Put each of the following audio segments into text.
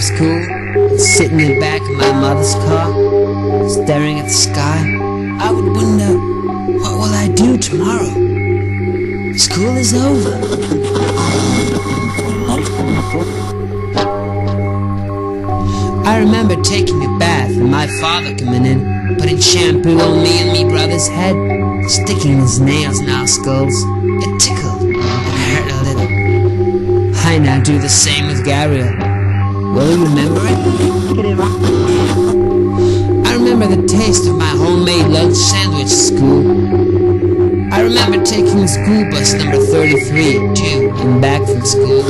School, sitting in the back of my mother's car, staring at the sky. I would wonder, what will I do tomorrow? School is over. I remember taking a bath and my father coming in, putting shampoo on me and me brother's head, sticking his nails in our skulls. It tickled and hurt a little. I now do the same with Gabriel. Will you remember it? I remember the taste of my homemade lunch sandwich at school. I remember taking school bus number 33 to and back from school.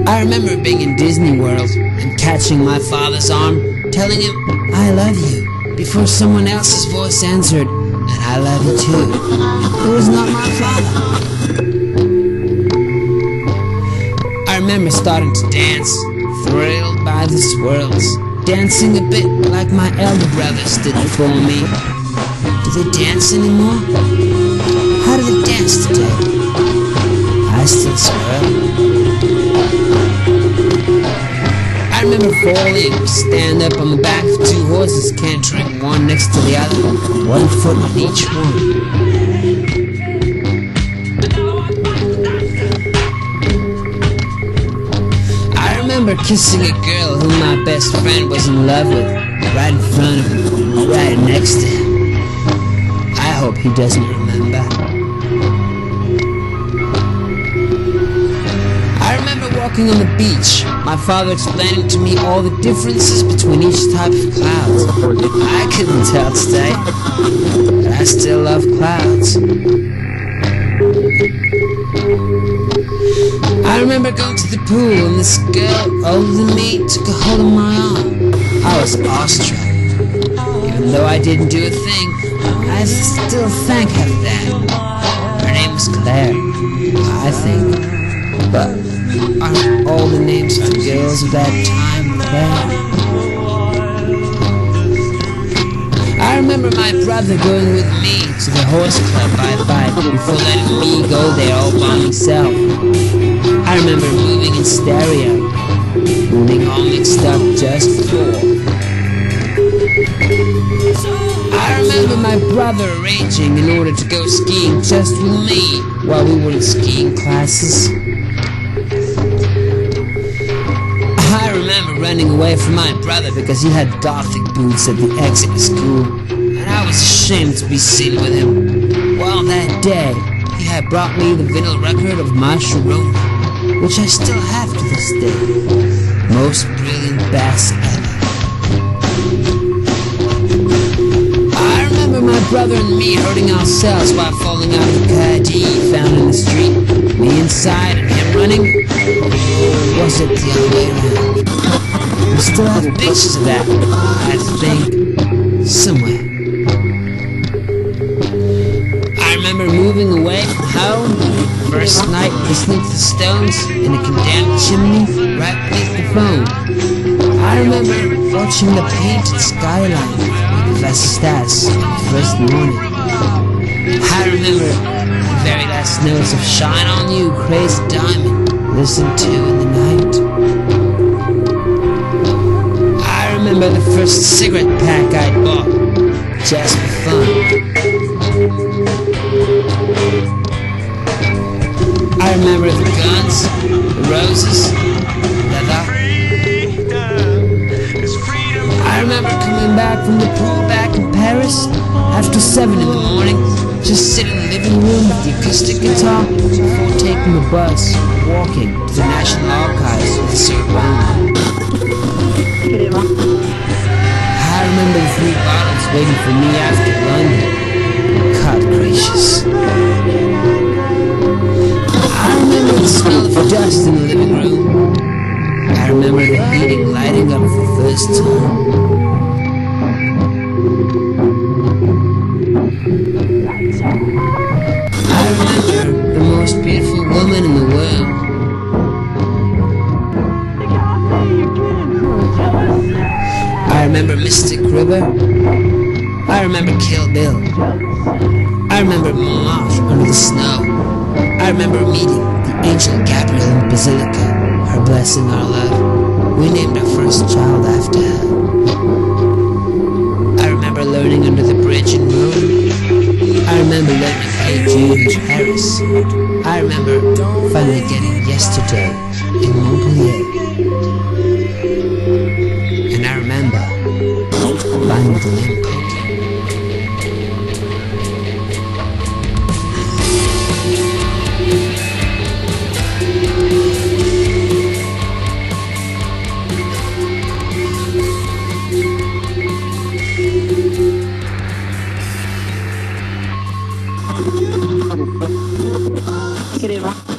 I remember being in Disney World and catching my father's arm, telling him, "I love you," before someone else's voice answered, "And I love you too." It was not my father. I remember starting to dance, thrilled by the swirls, dancing a bit like my elder brothers did before me. Do they dance anymore? How do they dance today? I still swirl. I remember falling, stand up on the back of two horses, cantering one next to the other, 1 foot on each one. I remember kissing a girl whom my best friend was in love with, right in front of him, right next to him. I hope he doesn't remember. I remember walking on the beach, my father explaining to me all the differences between each type of clouds. I couldn't tell today, but I still love clouds. I remember going to the pool and this girl older than me took a hold of my arm. I was awestruck. Even though I didn't do a thing, I still thank her for that. Her name was Claire, I think. But aren't all the names of the girls of that time Claire? I remember my brother going with me to the horse club by bike before letting me go there all by myself. I remember moving in stereo, moving all mixed up just for. I remember my brother arranging in order to go skiing just with me while we were in skiing classes. I remember running away from my brother because he had gothic boots at the exit of school, and I was ashamed to be seen with him. Well, that day, he had brought me the vinyl record of My Sharona, which I still have to this day. Most brilliant bass ever. I remember my brother and me hurting ourselves while falling out of the caddy found in the street. Me inside and him running. Or was it the other way around? We still have pictures of that, I think, somewhere. I remember moving away from home, first night listening to the Stones in a condemned chimney right beneath the phone. I remember watching the painted skyline with the Vestas on the first morning. I remember the very last notes of Shine On You, Crazy Diamond, listened to in the night. I remember the first cigarette pack I'd bought, just for fun. I remember the guns, the roses, leather. I remember coming back from the pool back in Paris after 7 in the morning, just sitting in the living room with the acoustic guitar before taking the bus, walking to the National Archives with Sorbonne. I remember the 3 bottles waiting for me after London. God gracious. I remember the most beautiful woman in the world. I remember Mystic River. I remember Kill Bill. I remember Moth under the snow. I remember meeting the angel Gabriel in the Basilica, her blessing our love. We named our first child after her. I remember learning under the bridge in Rome. I remember learning Hey Jude Harris. I remember finally getting Yesterday in Montpellier. And I remember finding the LamePoKeY. Get it.